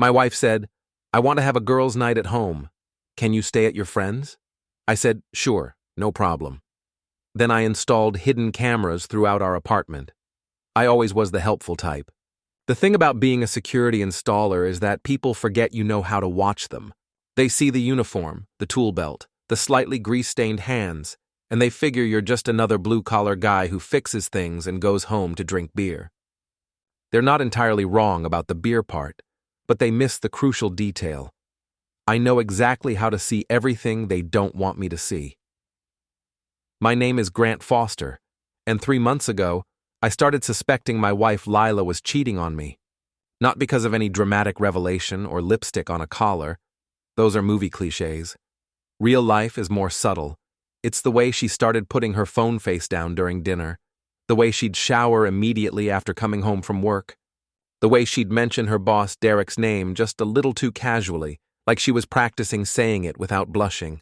My wife said, "I want to have a girls' night at home. Can you stay at your friend's?" I said, "Sure, no problem." Then I installed hidden cameras throughout our apartment. I always was the helpful type. The thing about being a security installer is that people forget you know how to watch them. They see the uniform, the tool belt, the slightly grease-stained hands, and they figure you're just another blue-collar guy who fixes things and goes home to drink beer. They're not entirely wrong about the beer part, but they miss the crucial detail. I know exactly how to see everything they don't want me to see. My name is Grant Foster, and 3 months ago, I started suspecting my wife Lila was cheating on me. Not because of any dramatic revelation or lipstick on a collar. Those are movie cliches. Real life is more subtle. It's the way she started putting her phone face down during dinner, the way she'd shower immediately after coming home from work, the way she'd mention her boss Derek's name just a little too casually, like she was practicing saying it without blushing.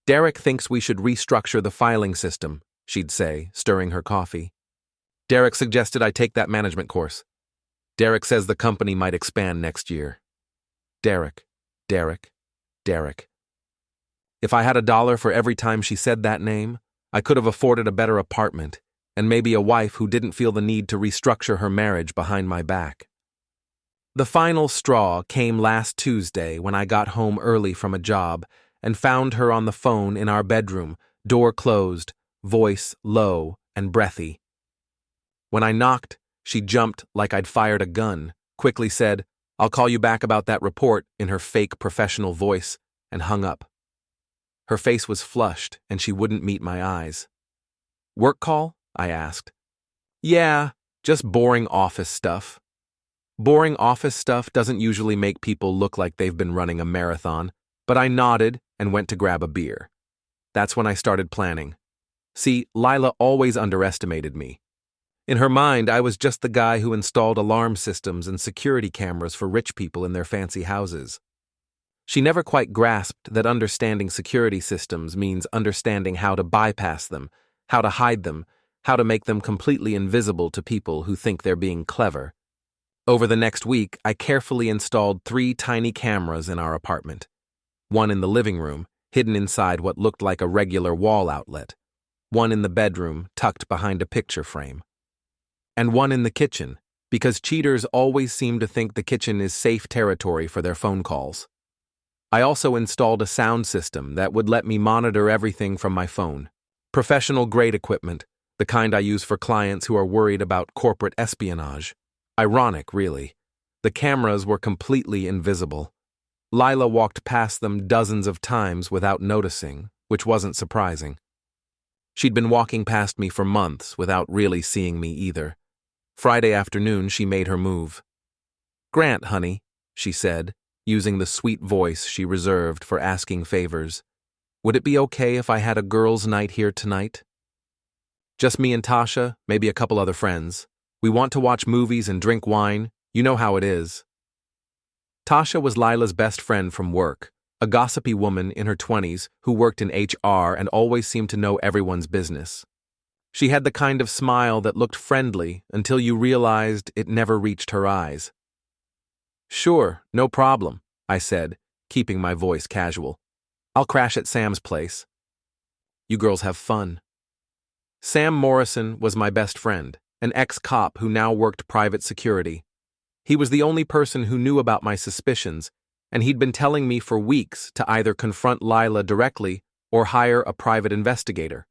"Derek thinks we should restructure the filing system," she'd say, stirring her coffee. "Derek suggested I take that management course. Derek says the company might expand next year." Derek, Derek, Derek. If I had $1 for every time she said that name, I could have afforded a better apartment and maybe a wife who didn't feel the need to restructure her marriage behind my back. The final straw came last Tuesday when I got home early from a job and found her on the phone in our bedroom, door closed, voice low and breathy. When I knocked, she jumped like I'd fired a gun, quickly said, "I'll call you back about that report," in her fake professional voice, and hung up. Her face was flushed, and she wouldn't meet my eyes. "Work call?" I asked. "Yeah, just boring office stuff." Boring office stuff doesn't usually make people look like they've been running a marathon, but I nodded and went to grab a beer. That's when I started planning. See, Lila always underestimated me. In her mind, I was just the guy who installed alarm systems and security cameras for rich people in their fancy houses. She never quite grasped that understanding security systems means understanding how to bypass them, how to hide them, how to make them completely invisible to people who think they're being clever. Over the next week, I carefully installed 3 tiny cameras in our apartment. One in the living room, hidden inside what looked like a regular wall outlet. One in the bedroom, tucked behind a picture frame. And one in the kitchen, because cheaters always seem to think the kitchen is safe territory for their phone calls. I also installed a sound system that would let me monitor everything from my phone. Professional-grade equipment, the kind I use for clients who are worried about corporate espionage. Ironic, really. The cameras were completely invisible. Lila walked past them dozens of times without noticing, which wasn't surprising. She'd been walking past me for months without really seeing me either. Friday afternoon, she made her move. "Grant, honey," she said, using the sweet voice she reserved for asking favors. "Would it be okay if I had a girls' night here tonight? Just me and Tasha, maybe a couple other friends. We want to watch movies and drink wine. You know how it is." Tasha was Lila's best friend from work, a gossipy woman in her 20s who worked in HR and always seemed to know everyone's business. She had the kind of smile that looked friendly until you realized it never reached her eyes. "Sure, no problem," I said, keeping my voice casual. "I'll crash at Sam's place." "You girls have fun." Sam Morrison was my best friend, an ex-cop who now worked private security. He was the only person who knew about my suspicions, and he'd been telling me for weeks to either confront Lila directly or hire a private investigator.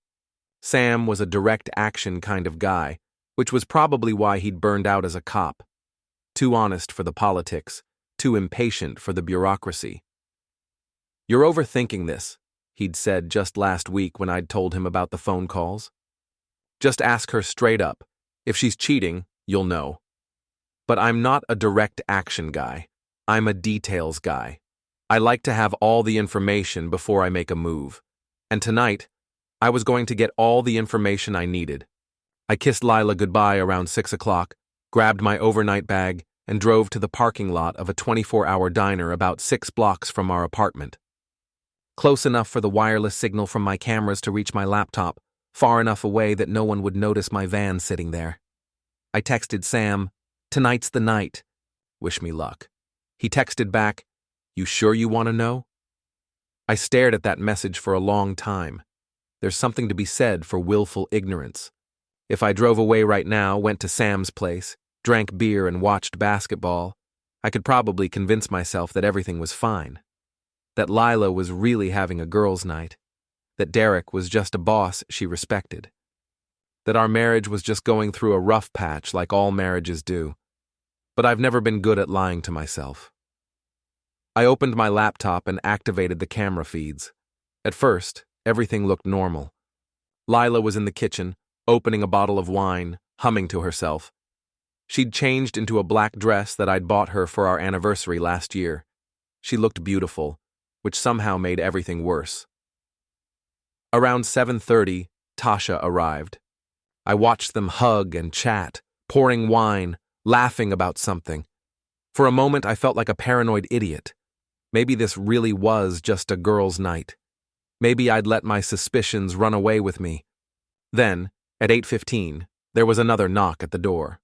Sam was a direct action kind of guy, which was probably why he'd burned out as a cop. Too honest for the politics, too impatient for the bureaucracy. "You're overthinking this," he'd said just last week when I'd told him about the phone calls. "Just ask her straight up. If she's cheating, you'll know." But I'm not a direct action guy. I'm a details guy. I like to have all the information before I make a move. And tonight, I was going to get all the information I needed. I kissed Lila goodbye around 6 o'clock, grabbed my overnight bag, and drove to the parking lot of a 24-hour diner about 6 blocks from our apartment. Close enough for the wireless signal from my cameras to reach my laptop, far enough away that no one would notice my van sitting there. I texted Sam, "Tonight's the night. Wish me luck." He texted back, "You sure you want to know?" I stared at that message for a long time. There's something to be said for willful ignorance. If I drove away right now, went to Sam's place, drank beer and watched basketball, I could probably convince myself that everything was fine. That Lila was really having a girls' night. That Derek was just a boss she respected. That our marriage was just going through a rough patch like all marriages do. But I've never been good at lying to myself. I opened my laptop and activated the camera feeds. At first, everything looked normal. Lila was in the kitchen, opening a bottle of wine, humming to herself. She'd changed into a black dress that I'd bought her for our anniversary last year. She looked beautiful, which somehow made everything worse. Around 7:30, Tasha arrived. I watched them hug and chat, pouring wine, laughing about something. For a moment, I felt like a paranoid idiot. Maybe this really was just a girls' night. Maybe I'd let my suspicions run away with me. Then, at 8:15, there was another knock at the door.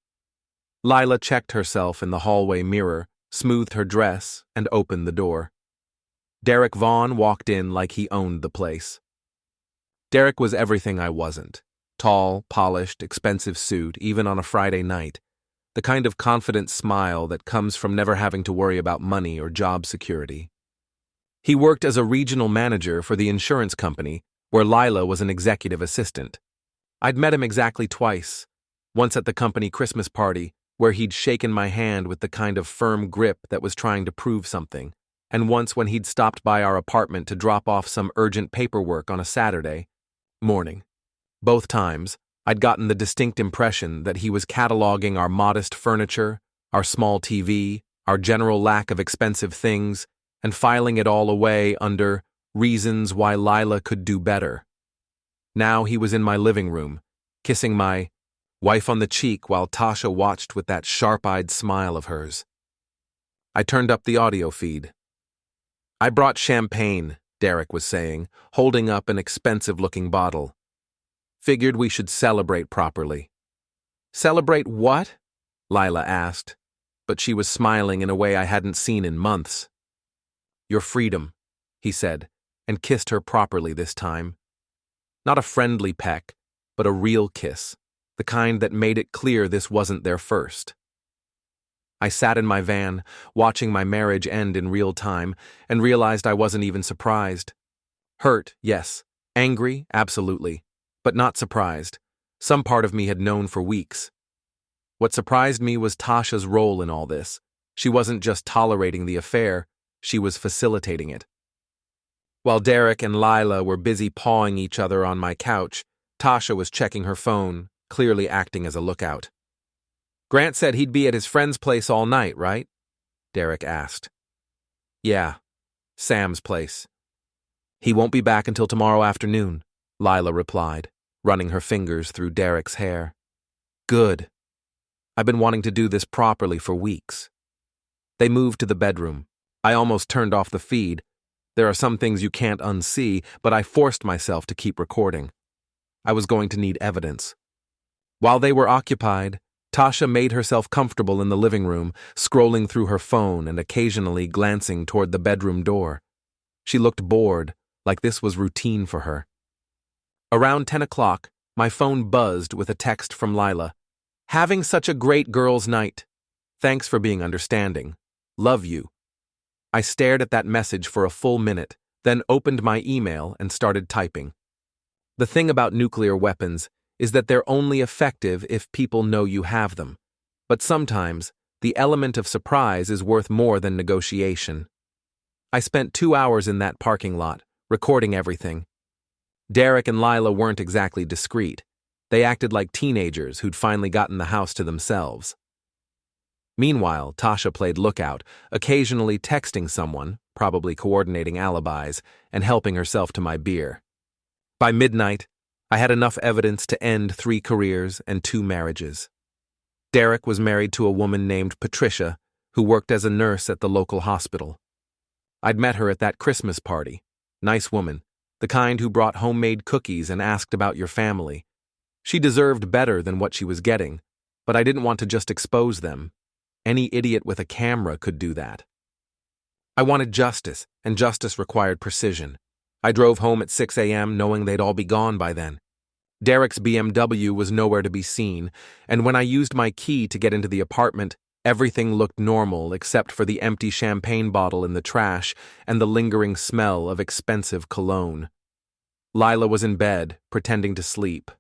Lila checked herself in the hallway mirror, smoothed her dress, and opened the door. Derek Vaughn walked in like he owned the place. Derek was everything I wasn't. Tall, polished, expensive suit, even on a Friday night. The kind of confident smile that comes from never having to worry about money or job security. He worked as a regional manager for the insurance company, where Lila was an executive assistant. I'd met him exactly twice, once at the company Christmas party, where he'd shaken my hand with the kind of firm grip that was trying to prove something, and once when he'd stopped by our apartment to drop off some urgent paperwork on a Saturday morning. Both times, I'd gotten the distinct impression that he was cataloging our modest furniture, our small TV, our general lack of expensive things, and filing it all away under reasons why Lila could do better. Now he was in my living room, kissing my wife on the cheek while Tasha watched with that sharp-eyed smile of hers. I turned up the audio feed. "I brought champagne," Derek was saying, holding up an expensive-looking bottle. "Figured we should celebrate properly." "Celebrate what?" Lila asked, but she was smiling in a way I hadn't seen in months. "Your freedom," he said, and kissed her properly this time. Not a friendly peck, but a real kiss, the kind that made it clear this wasn't their first. I sat in my van, watching my marriage end in real time, and realized I wasn't even surprised. Hurt, yes. Angry, absolutely. But not surprised. Some part of me had known for weeks. What surprised me was Tasha's role in all this. She wasn't just tolerating the affair, she was facilitating it. While Derek and Lila were busy pawing each other on my couch, Tasha was checking her phone, clearly acting as a lookout. "Grant said he'd be at his friend's place all night, right?" Derek asked. "Yeah, Sam's place. He won't be back until tomorrow afternoon," Lila replied, running her fingers through Derek's hair. "Good. I've been wanting to do this properly for weeks." They moved to the bedroom. I almost turned off the feed. There are some things you can't unsee, but I forced myself to keep recording. I was going to need evidence. While they were occupied, Tasha made herself comfortable in the living room, scrolling through her phone and occasionally glancing toward the bedroom door. She looked bored, like this was routine for her. Around 10 o'clock, my phone buzzed with a text from Lila. "Having such a great girls' night. Thanks for being understanding. Love you." I stared at that message for a full minute, then opened my email and started typing. The thing about nuclear weapons is that they're only effective if people know you have them. But sometimes, the element of surprise is worth more than negotiation. I spent 2 hours in that parking lot, recording everything. Derek and Lila weren't exactly discreet. They acted like teenagers who'd finally gotten the house to themselves. Meanwhile, Tasha played lookout, occasionally texting someone, probably coordinating alibis, and helping herself to my beer. By midnight, I had enough evidence to end 3 careers and 2 marriages. Derek was married to a woman named Patricia, who worked as a nurse at the local hospital. I'd met her at that Christmas party. Nice woman, the kind who brought homemade cookies and asked about your family. She deserved better than what she was getting, but I didn't want to just expose them. Any idiot with a camera could do that. I wanted justice, and justice required precision. I drove home at 6 a.m. knowing they'd all be gone by then. Derek's BMW was nowhere to be seen, and when I used my key to get into the apartment, everything looked normal except for the empty champagne bottle in the trash and the lingering smell of expensive cologne. Lila was in bed, pretending to sleep.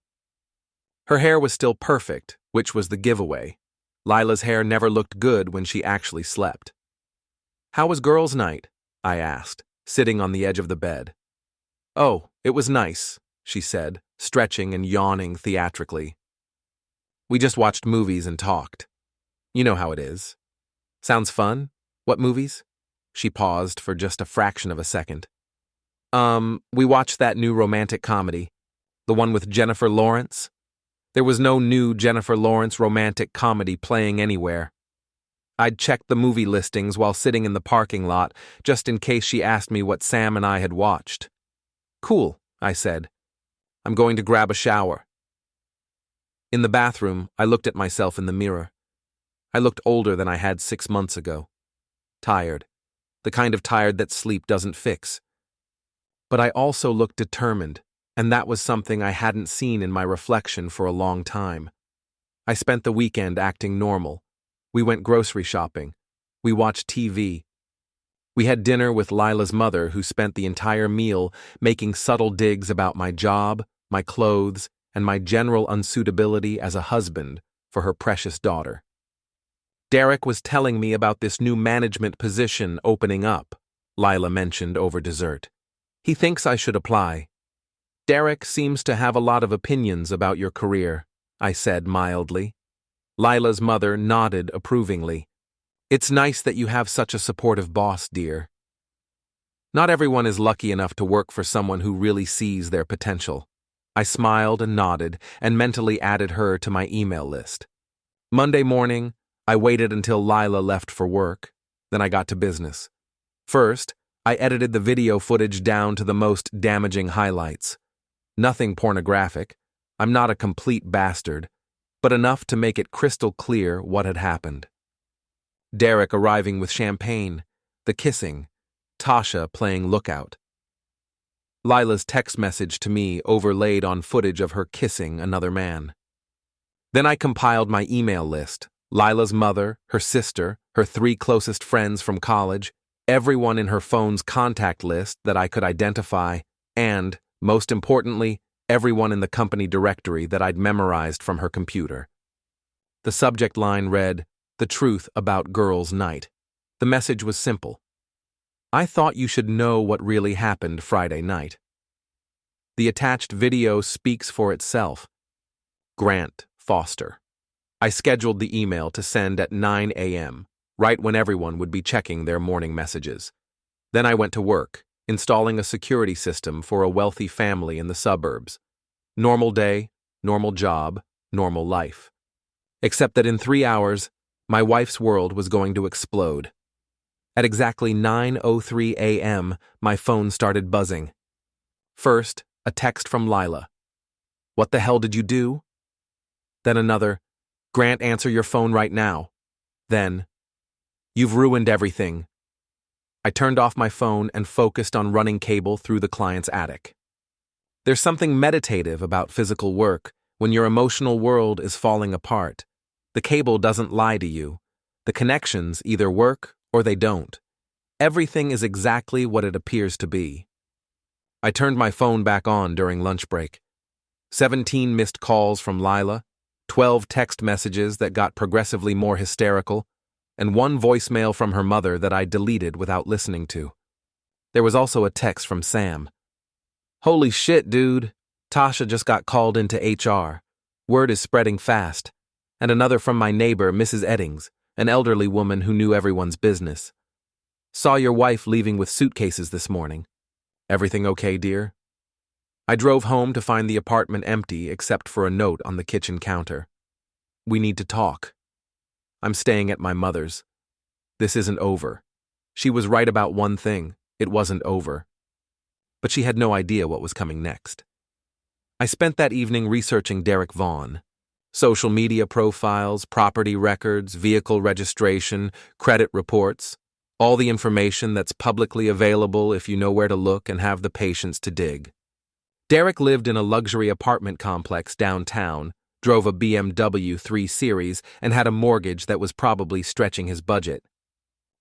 Her hair was still perfect, which was the giveaway. Lila's hair never looked good when she actually slept. "How was girls' night?" I asked, sitting on the edge of the bed. "Oh, it was nice," she said, stretching and yawning theatrically. "We just watched movies and talked. You know how it is." "Sounds fun? What movies?" She paused for just a fraction of a second. We watched that new romantic comedy. The one with Jennifer Lawrence." There was no new Jennifer Lawrence romantic comedy playing anywhere. I'd checked the movie listings while sitting in the parking lot, just in case she asked me what Sam and I had watched. "Cool," I said. "I'm going to grab a shower." In the bathroom, I looked at myself in the mirror. I looked older than I had 6 months ago. Tired. The kind of tired that sleep doesn't fix. But I also looked determined, and that was something I hadn't seen in my reflection for a long time. I spent the weekend acting normal. We went grocery shopping. We watched TV. We had dinner with Lila's mother, who spent the entire meal making subtle digs about my job, my clothes, and my general unsuitability as a husband for her precious daughter. Derek was telling me about this new management position opening up, Lila mentioned over dessert. He thinks I should apply. "Derek seems to have a lot of opinions about your career," I said mildly. Lila's mother nodded approvingly. "It's nice that you have such a supportive boss, dear." Not everyone is lucky enough to work for someone who really sees their potential. I smiled and nodded and mentally added her to my email list. Monday morning, I waited until Lila left for work. Then I got to business. First, I edited the video footage down to the most damaging highlights. Nothing pornographic. I'm not a complete bastard, but enough to make it crystal clear what had happened. Derek arriving with champagne, the kissing, Tasha playing lookout. Lila's text message to me overlaid on footage of her kissing another man. Then I compiled my email list, Lila's mother, her sister, her 3 closest friends from college, everyone in her phone's contact list that I could identify, and, most importantly, everyone in the company directory that I'd memorized from her computer. The subject line read, "The truth about girls' night." The message was simple. I thought you should know what really happened Friday night. The attached video speaks for itself. Grant Foster. I scheduled the email to send at 9 a.m., right when everyone would be checking their morning messages. Then I went to work, installing a security system for a wealthy family in the suburbs. Normal day, normal job, normal life. Except that in 3 hours, my wife's world was going to explode. At exactly 9:03 a.m., my phone started buzzing. First, a text from Lila. "What the hell did you do?" Then another, "Grant, answer your phone right now." Then, "You've ruined everything." I turned off my phone and focused on running cable through the client's attic. There's something meditative about physical work when your emotional world is falling apart. The cable doesn't lie to you. The connections either work or they don't. Everything is exactly what it appears to be. I turned my phone back on during lunch break. 17 missed calls from Lila, 12 text messages that got progressively more hysterical, and 1 voicemail from her mother that I deleted without listening to. There was also a text from Sam. "Holy shit, dude. Tasha just got called into HR. Word is spreading fast." And another from my neighbor, Mrs. Eddings, an elderly woman who knew everyone's business. "Saw your wife leaving with suitcases this morning. Everything okay, dear?" I drove home to find the apartment empty except for a note on the kitchen counter. "We need to talk. I'm staying at my mother's. This isn't over." She was right about one thing. It wasn't over. But she had no idea what was coming next. I spent that evening researching Derek Vaughn. Social media profiles, property records, vehicle registration, credit reports, All the information that's publicly available if you know where to look and have the patience to dig. Derek lived in a luxury apartment complex downtown, drove a BMW 3 Series, and had a mortgage that was probably stretching his budget.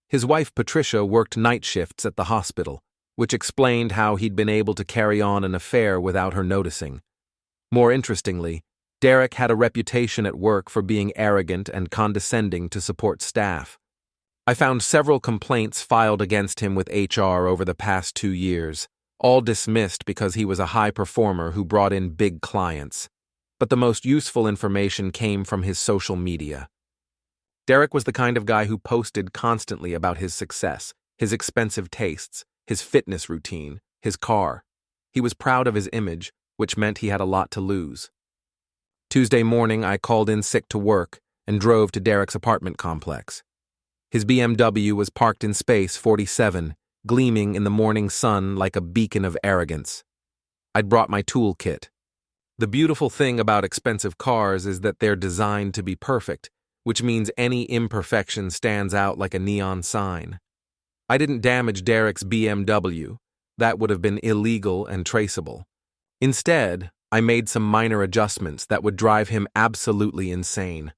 His wife Patricia worked night shifts at the hospital, which explained how he'd been able to carry on an affair without her noticing. More interestingly, Derek had a reputation at work for being arrogant and condescending to support staff. I found several complaints filed against him with HR over the past 2 years, all dismissed because he was a high performer who brought in big clients. But the most useful information came from his social media. Derek was the kind of guy who posted constantly about his success, his expensive tastes, his fitness routine, his car. He was proud of his image, which meant he had a lot to lose. Tuesday morning, I called in sick to work and drove to Derek's apartment complex. His BMW was parked in space 47, gleaming in the morning sun like a beacon of arrogance. I'd brought my toolkit. The beautiful thing about expensive cars is that they're designed to be perfect, which means any imperfection stands out like a neon sign. I didn't damage Derek's BMW. That would have been illegal and traceable. Instead, I made some minor adjustments that would drive him absolutely insane.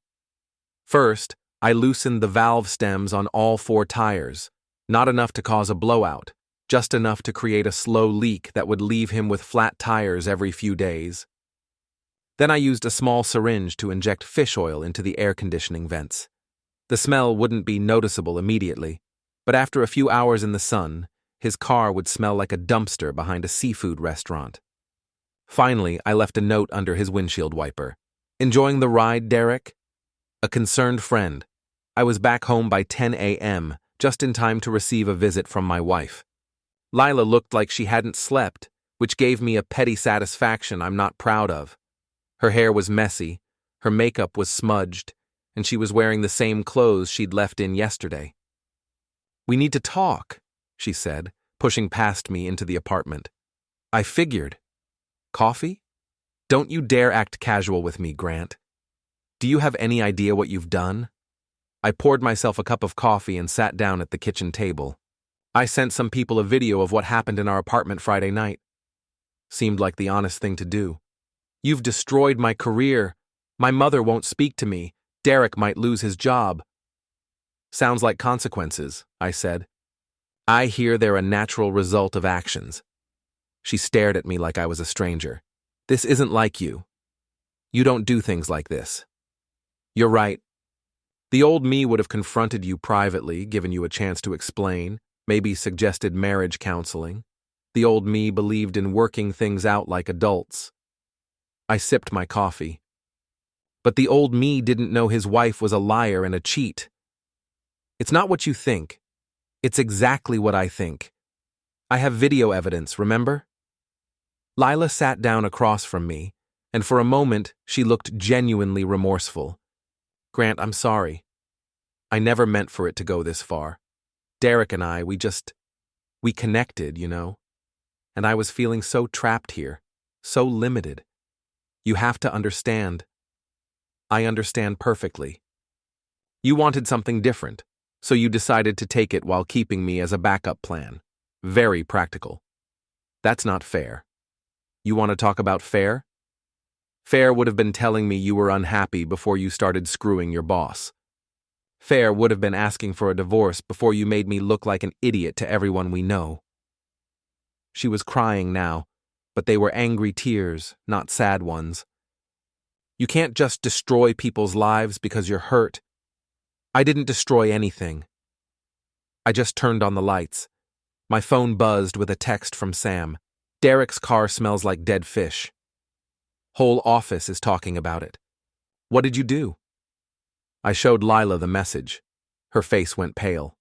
First, I loosened the valve stems on all 4 tires, not enough to cause a blowout, just enough to create a slow leak that would leave him with flat tires every few days. Then I used a small syringe to inject fish oil into the air conditioning vents. The smell wouldn't be noticeable immediately, but after a few hours in the sun, his car would smell like a dumpster behind a seafood restaurant. Finally, I left a note under his windshield wiper. "Enjoying the ride, Derek? A concerned friend." I was back home by 10 a.m., just in time to receive a visit from my wife. Lila looked like she hadn't slept, which gave me a petty satisfaction I'm not proud of. Her hair was messy, her makeup was smudged, and she was wearing the same clothes she'd left in yesterday. "We need to talk," she said, pushing past me into the apartment. I figured. "Coffee? Don't you dare act casual with me, Grant. Do you have any idea what you've done?" I poured myself a cup of coffee and sat down at the kitchen table. "I sent some people a video of what happened in our apartment Friday night. Seemed like the honest thing to do. You've destroyed my career. My mother won't speak to me. Derek might lose his job." "Sounds like consequences," I said. "I hear they're a natural result of actions." She stared at me like I was a stranger. "This isn't like you. You don't do things like this." "You're right. The old me would have confronted you privately, given you a chance to explain, maybe suggested marriage counseling. The old me believed in working things out like adults." I sipped my coffee. "But the old me didn't know his wife was a liar and a cheat." "It's not what you think. It's exactly what I think. I have video evidence, remember?" Lila sat down across from me, and for a moment she looked genuinely remorseful. "Grant, I'm sorry. I never meant for it to go this far. Derek and I, we connected, you know. And I was feeling so trapped here, so limited. You have to understand." "I understand perfectly. You wanted something different, so you decided to take it while keeping me as a backup plan. Very practical. That's not fair. You want to talk about fair? Fair would have been telling me you were unhappy before you started screwing your boss. Fair would have been asking for a divorce before you made me look like an idiot to everyone we know." She was crying now, but they were angry tears, not sad ones. "You can't just destroy people's lives because you're hurt." "I didn't destroy anything. I just turned on the lights." My phone buzzed with a text from Sam. "Derek's car smells like dead fish. Whole office is talking about it. What did you do?" I showed Lila the message. Her face went pale.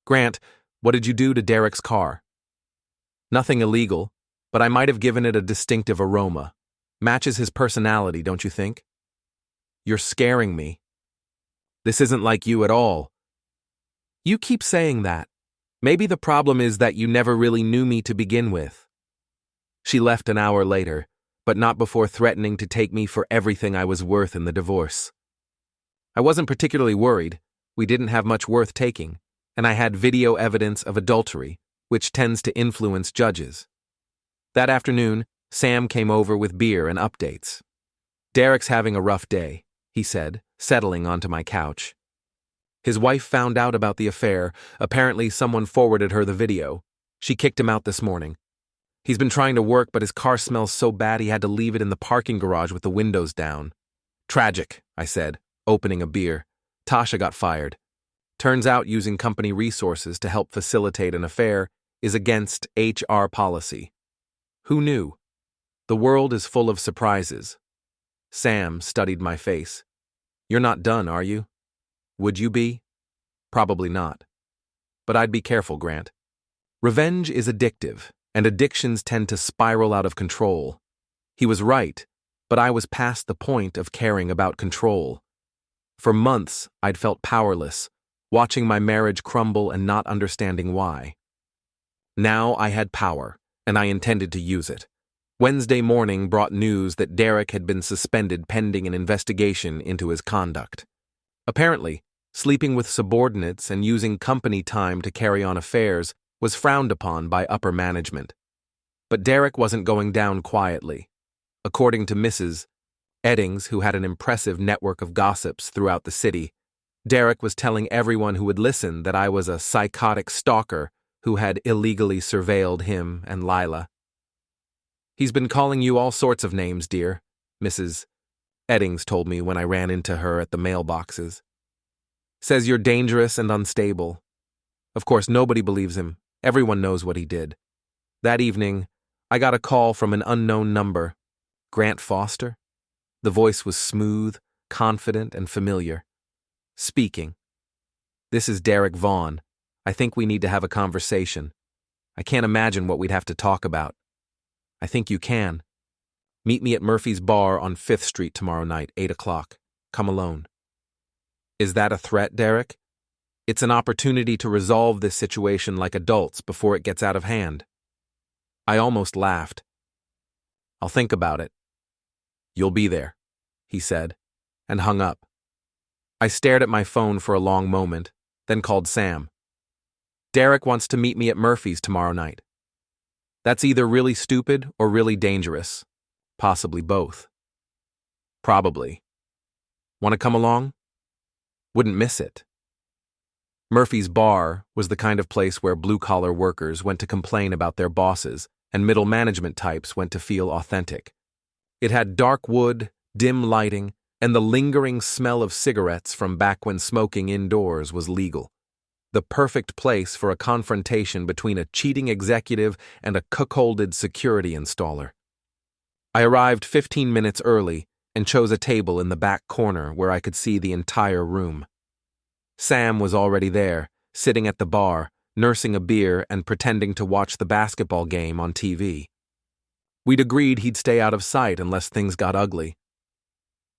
"Grant, what did you do to Derek's car?" "Nothing illegal, but I might have given it a distinctive aroma. Matches his personality, don't you think?" "You're scaring me." "This isn't like you at all." "You keep saying that. Maybe the problem is that you never really knew me to begin with." She left an hour later, but not before threatening to take me for everything I was worth in the divorce. I wasn't particularly worried. We didn't have much worth taking, and I had video evidence of adultery, which tends to influence judges. That afternoon, Sam came over with beer and updates. "Derek's having a rough day," he said, settling onto my couch. His wife found out about the affair. Apparently, someone forwarded her the video. She kicked him out this morning. He's been trying to work, but his car smells so bad he had to leave it in the parking garage with the windows down. "Tragic," I said, opening a beer. "Tasha got fired. Turns out using company resources to help facilitate an affair is against HR policy. Who knew? The world is full of surprises." Sam studied my face. "You're not done, are you?" "Would you be?" "Probably not. But I'd be careful, Grant. Revenge is addictive, and addictions tend to spiral out of control." He was right, but I was past the point of caring about control. For months, I'd felt powerless, watching my marriage crumble and not understanding why. Now I had power, and I intended to use it. Wednesday morning brought news that Derek had been suspended pending an investigation into his conduct. Apparently, sleeping with subordinates and using company time to carry on affairs was frowned upon by upper management. But Derek wasn't going down quietly. According to Mrs. Eddings, who had an impressive network of gossips throughout the city, Derek was telling everyone who would listen that I was a psychotic stalker who had illegally surveilled him and Lila. "He's been calling you all sorts of names, dear," Mrs. Eddings told me when I ran into her at the mailboxes. "Says you're dangerous and unstable." Of course, nobody believes him. Everyone knows what he did. That evening, I got a call from an unknown number. Grant Foster? The voice was smooth, confident, and familiar. Speaking. "This is Derek Vaughn. I think we need to have a conversation. I can't imagine what we'd have to talk about." "I think you can. Meet me at Murphy's Bar on 5th Street tomorrow night, 8 o'clock. Come alone." "Is that a threat, Derek?" "It's an opportunity to resolve this situation like adults before it gets out of hand." I almost laughed. "I'll think about it." "You'll be there," he said, and hung up. I stared at my phone for a long moment, then called Sam. "Derek wants to meet me at Murphy's tomorrow night." "That's either really stupid or really dangerous. Possibly both." "Probably. Want to come along?" "Wouldn't miss it." Murphy's Bar was the kind of place where blue-collar workers went to complain about their bosses and middle management types went to feel authentic. It had dark wood, dim lighting, and the lingering smell of cigarettes from back when smoking indoors was legal. The perfect place for a confrontation between a cheating executive and a cuckolded security installer. I arrived 15 minutes early and chose a table in the back corner where I could see the entire room. Sam was already there, sitting at the bar, nursing a beer and pretending to watch the basketball game on TV. We'd agreed he'd stay out of sight unless things got ugly.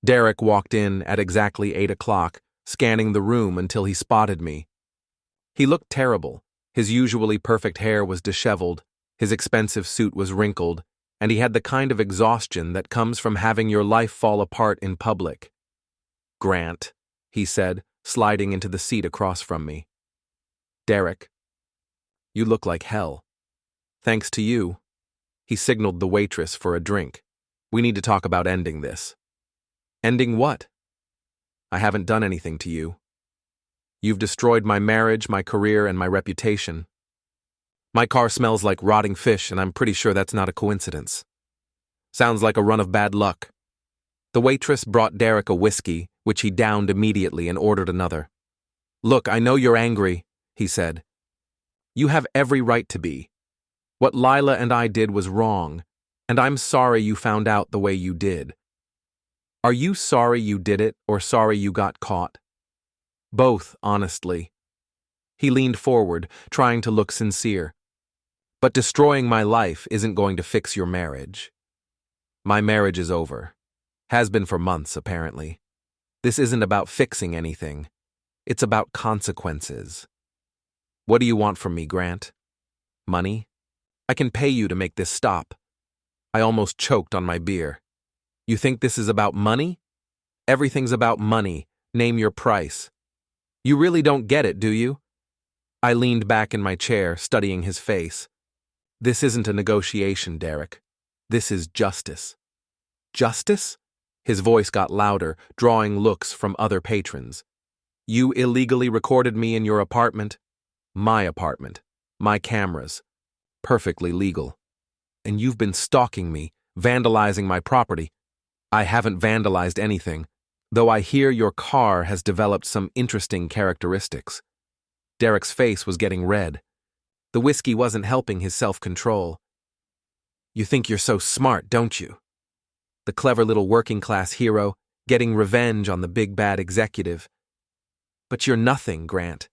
Derek walked in at exactly 8 o'clock, scanning the room until he spotted me. He looked terrible. His usually perfect hair was disheveled, his expensive suit was wrinkled, and he had the kind of exhaustion that comes from having your life fall apart in public. "Grant," he said, sliding into the seat across from me. "Derek, you look like hell." "Thanks to you." He signaled the waitress for a drink. "We need to talk about ending this." "Ending what?" "I haven't done anything to you. You've destroyed my marriage, my career, and my reputation. My car smells like rotting fish, and I'm pretty sure that's not a coincidence. Sounds like a run of bad luck." The waitress brought Derek a whiskey, which he downed immediately and ordered another. "Look, I know you're angry," he said. "You have every right to be. What Lila and I did was wrong, and I'm sorry you found out the way you did. Are you sorry you did it or sorry you got caught?" "Both, honestly." He leaned forward, trying to look sincere. "But destroying my life isn't going to fix your marriage." "My marriage is over. Has been for months, apparently. This isn't about fixing anything. It's about consequences." "What do you want from me, Grant? Money? I can pay you to make this stop." I almost choked on my beer. "You think this is about money? Everything's about money. Name your price. You really don't get it, do you? I leaned back in my chair, studying his face. This isn't a negotiation, Derek. This is justice. Justice? His voice got louder, drawing looks from other patrons. You illegally recorded me in your apartment. My cameras. Perfectly legal. And you've been stalking me, vandalizing my property. I haven't vandalized anything, though I hear your car has developed some interesting characteristics. Derek's face was getting red. The whiskey wasn't helping his self-control. You think you're so smart, don't you? The clever little working-class hero, getting revenge on the big bad executive. But you're nothing, Grant.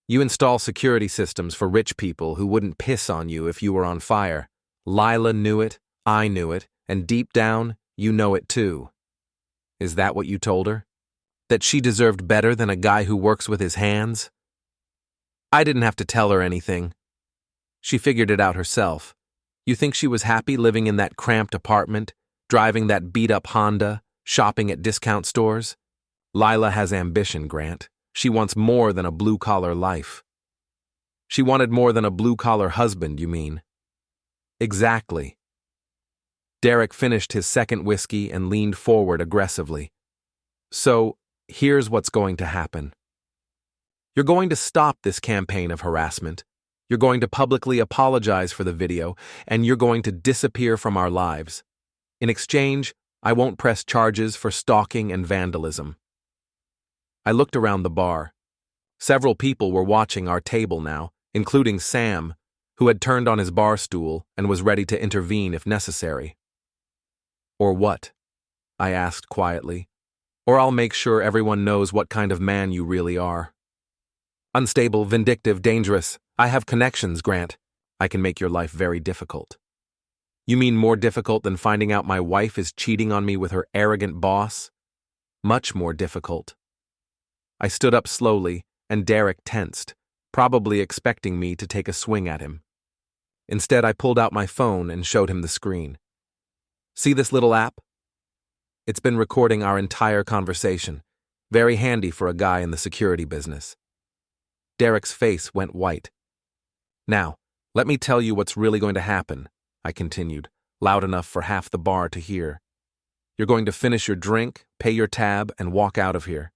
You install security systems for rich people who wouldn't piss on you if you were on fire. Lila knew it, I knew it, and deep down, you know it too. Is that what you told her? That she deserved better than a guy who works with his hands? I didn't have to tell her anything. She figured it out herself. You think she was happy living in that cramped apartment, driving that beat-up Honda, shopping at discount stores? Lila has ambition, Grant. She wants more than a blue-collar life. She wanted more than a blue-collar husband, you mean? Exactly. Derek finished his second whiskey and leaned forward aggressively. So, here's what's going to happen. You're going to stop this campaign of harassment. You're going to publicly apologize for the video, and you're going to disappear from our lives. In exchange, I won't press charges for stalking and vandalism. I looked around the bar. Several people were watching our table now, including Sam, who had turned on his bar stool and was ready to intervene if necessary. Or what? I asked quietly. Or I'll make sure everyone knows what kind of man you really are. Unstable, vindictive, dangerous. I have connections, Grant. I can make your life very difficult. You mean more difficult than finding out my wife is cheating on me with her arrogant boss? Much more difficult. I stood up slowly, and Derek tensed, probably expecting me to take a swing at him. Instead, I pulled out my phone and showed him the screen. See this little app? It's been recording our entire conversation. Very handy for a guy in the security business. Derek's face went white. Now, let me tell you what's really going to happen, I continued, loud enough for half the bar to hear. You're going to finish your drink, pay your tab, and walk out of here.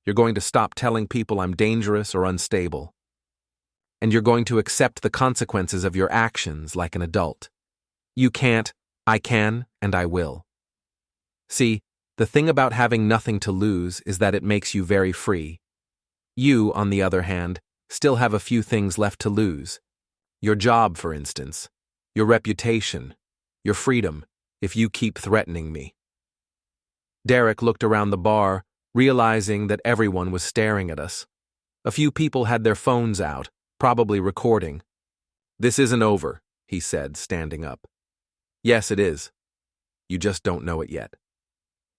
You're going to stop telling people I'm dangerous or unstable. And you're going to accept the consequences of your actions like an adult. You can't, I can, and I will. See, the thing about having nothing to lose is that it makes you very free. You, on the other hand, still have a few things left to lose. Your job, for instance. Your reputation. Your freedom, if you keep threatening me. Derek looked around the bar, realizing that everyone was staring at us. A few people had their phones out, probably recording. This isn't over, he said, standing up. Yes, it is. You just don't know it yet.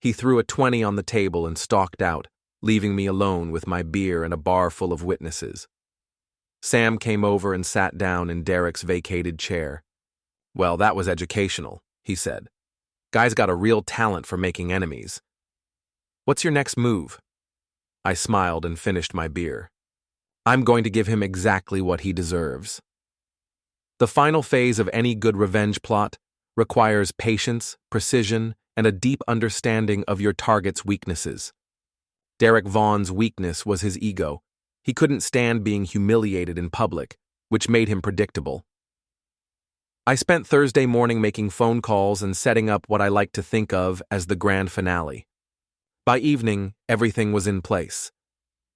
He threw a 20 on the table and stalked out, leaving me alone with my beer and a bar full of witnesses. Sam came over and sat down in Derek's vacated chair. Well, that was educational, he said. Guy's got a real talent for making enemies. What's your next move? I smiled and finished my beer. I'm going to give him exactly what he deserves. The final phase of any good revenge plot requires patience, precision, and a deep understanding of your target's weaknesses. Derek Vaughn's weakness was his ego. He couldn't stand being humiliated in public, which made him predictable. I spent Thursday morning making phone calls and setting up what I like to think of as the grand finale. By evening, everything was in place.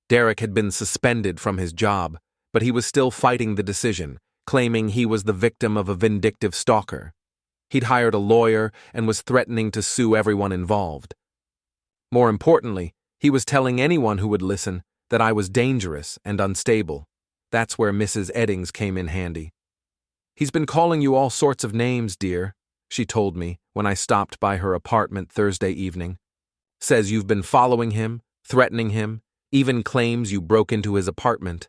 Derek had been suspended from his job, but he was still fighting the decision, claiming he was the victim of a vindictive stalker. He'd hired a lawyer and was threatening to sue everyone involved. More importantly, he was telling anyone who would listen that I was dangerous and unstable. That's where Mrs. Eddings came in handy. He's been calling you all sorts of names, dear, she told me when I stopped by her apartment Thursday evening. Says you've been following him, threatening him, even claims you broke into his apartment.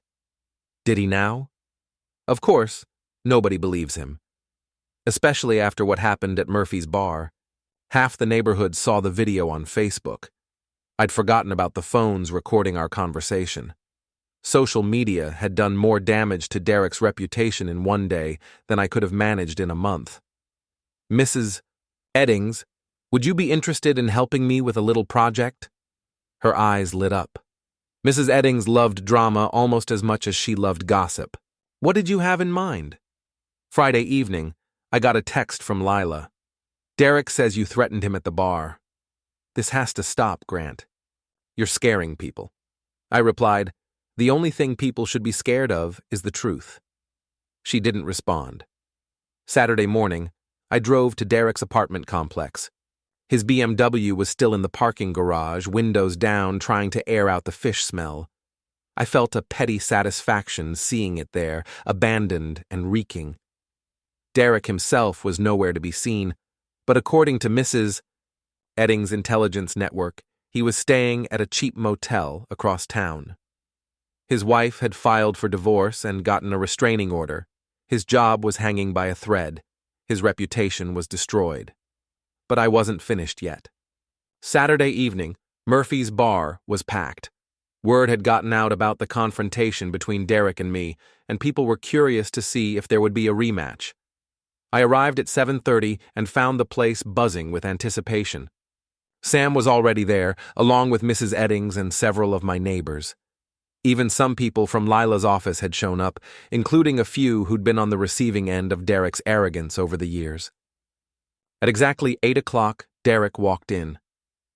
Did he now? Of course, nobody believes him. Especially after what happened at Murphy's bar. Half the neighborhood saw the video on Facebook. I'd forgotten about the phones recording our conversation. Social media had done more damage to Derek's reputation in one day than I could have managed in a month. "Mrs. Eddings, would you be interested in helping me with a little project?" Her eyes lit up. Mrs. Eddings loved drama almost as much as she loved gossip. "What did you have in mind?" "Friday evening, I got a text from Lila. Derek says you threatened him at the bar." "This has to stop, Grant. You're scaring people." I replied, "The only thing people should be scared of is the truth." She didn't respond. Saturday morning, I drove to Derek's apartment complex. His BMW was still in the parking garage, windows down, trying to air out the fish smell. I felt a petty satisfaction seeing it there, abandoned and reeking. Derek himself was nowhere to be seen, but according to Mrs. Eddings' intelligence network, he was staying at a cheap motel across town. His wife had filed for divorce and gotten a restraining order. His job was hanging by a thread. His reputation was destroyed. But I wasn't finished yet. Saturday evening, Murphy's bar was packed. Word had gotten out about the confrontation between Derek and me, and people were curious to see if there would be a rematch. I arrived at 7:30 and found the place buzzing with anticipation. Sam was already there, along with Mrs. Eddings and several of my neighbors. Even some people from Lila's office had shown up, including a few who'd been on the receiving end of Derek's arrogance over the years. At exactly 8 o'clock, Derek walked in.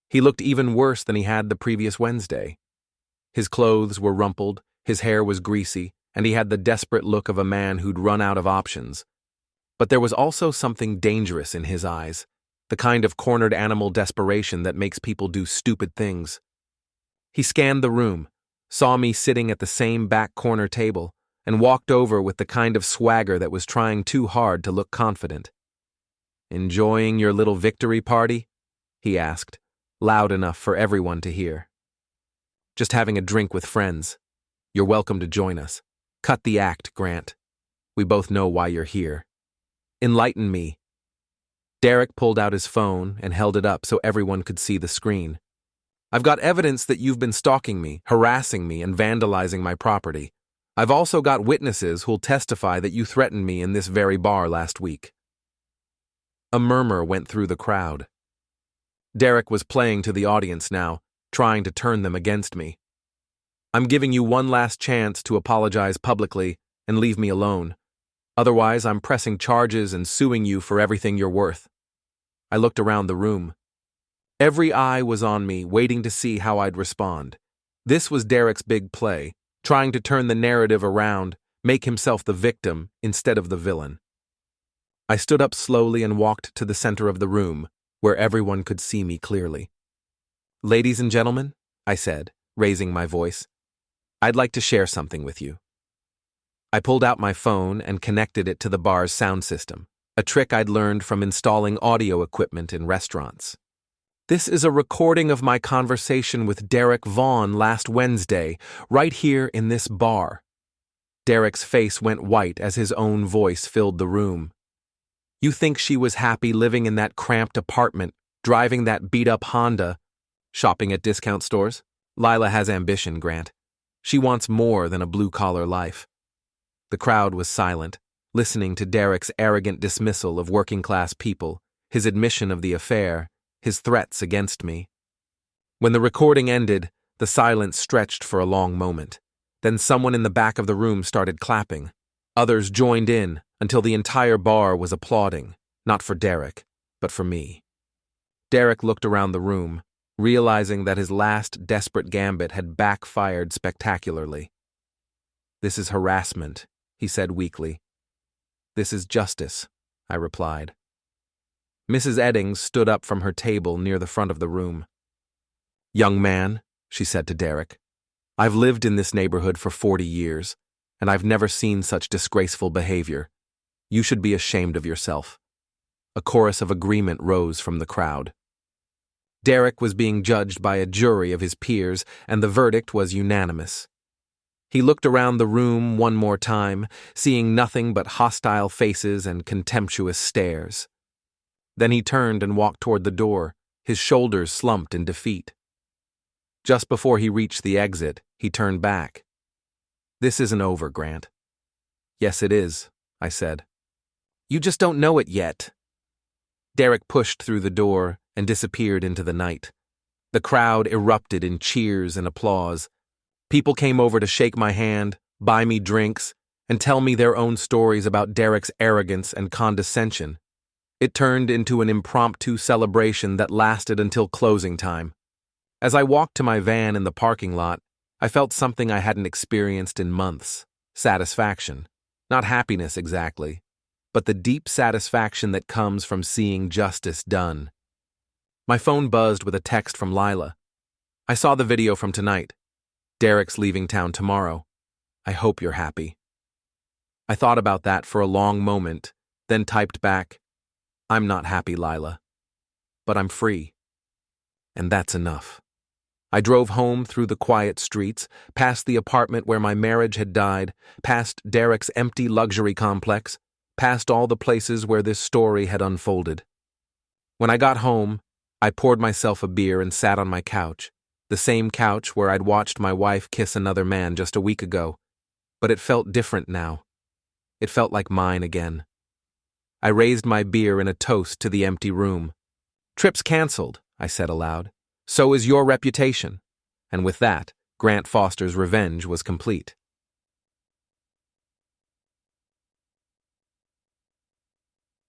He looked even worse than he had the previous Wednesday. His clothes were rumpled, his hair was greasy, and he had the desperate look of a man who'd run out of options. But there was also something dangerous in his eyes, the kind of cornered animal desperation that makes people do stupid things. He scanned the room, saw me sitting at the same back corner table, and walked over with the kind of swagger that was trying too hard to look confident. "Enjoying your little victory party?" he asked, loud enough for everyone to hear. "Just having a drink with friends. You're welcome to join us. Cut the act, Grant. We both know why you're here. Enlighten me." Derek pulled out his phone and held it up so everyone could see the screen. "I've got evidence that you've been stalking me, harassing me, and vandalizing my property. I've also got witnesses who'll testify that you threatened me in this very bar last week." A murmur went through the crowd. Derek was playing to the audience now, trying to turn them against me. "I'm giving you one last chance to apologize publicly and leave me alone. Otherwise, I'm pressing charges and suing you for everything you're worth." I looked around the room. Every eye was on me, waiting to see how I'd respond. This was Derek's big play, trying to turn the narrative around, make himself the victim instead of the villain. I stood up slowly and walked to the center of the room, where everyone could see me clearly. "Ladies and gentlemen," I said, raising my voice, "I'd like to share something with you." I pulled out my phone and connected it to the bar's sound system, a trick I'd learned from installing audio equipment in restaurants. "This is a recording of my conversation with Derek Vaughn last Wednesday, right here in this bar." Derek's face went white as his own voice filled the room. "You think she was happy living in that cramped apartment, driving that beat-up Honda, shopping at discount stores? Lila has ambition, Grant. She wants more than a blue-collar life." The crowd was silent, listening to Derek's arrogant dismissal of working-class people, his admission of the affair, his threats against me. When the recording ended, the silence stretched for a long moment. Then someone in the back of the room started clapping. Others joined in until the entire bar was applauding, not for Derek, but for me. Derek looked around the room, realizing that his last desperate gambit had backfired spectacularly. "This is harassment," he said weakly. "This is justice," I replied. Mrs. Eddings stood up from her table near the front of the room. "Young man," she said to Derek, "I've lived in this neighborhood for 40 years, and I've never seen such disgraceful behavior. You should be ashamed of yourself." A chorus of agreement rose from the crowd. Derek was being judged by a jury of his peers, and the verdict was unanimous. He looked around the room one more time, seeing nothing but hostile faces and contemptuous stares. Then he turned and walked toward the door, his shoulders slumped in defeat. Just before he reached the exit, he turned back. This isn't over, Grant. Yes, it is, I said. You just don't know it yet. Derek pushed through the door and disappeared into the night. The crowd erupted in cheers and applause. People came over to shake my hand, buy me drinks, and tell me their own stories about Derek's arrogance and condescension. It turned into an impromptu celebration that lasted until closing time. As I walked to my van in the parking lot, I felt something I hadn't experienced in months: satisfaction. Not happiness exactly, but the deep satisfaction that comes from seeing justice done. My phone buzzed with a text from Lila. I saw the video from tonight. Derek's leaving town tomorrow. I hope you're happy. I thought about that for a long moment, then typed back, I'm not happy, Lila, but I'm free. And that's enough. I drove home through the quiet streets, past the apartment where my marriage had died, past Derek's empty luxury complex, past all the places where this story had unfolded. When I got home, I poured myself a beer and sat on my couch, the same couch where I'd watched my wife kiss another man just a week ago. But it felt different now. It felt like mine again. I raised my beer in a toast to the empty room. Trip's canceled, I said aloud. So is your reputation. And with that, Grant Foster's revenge was complete.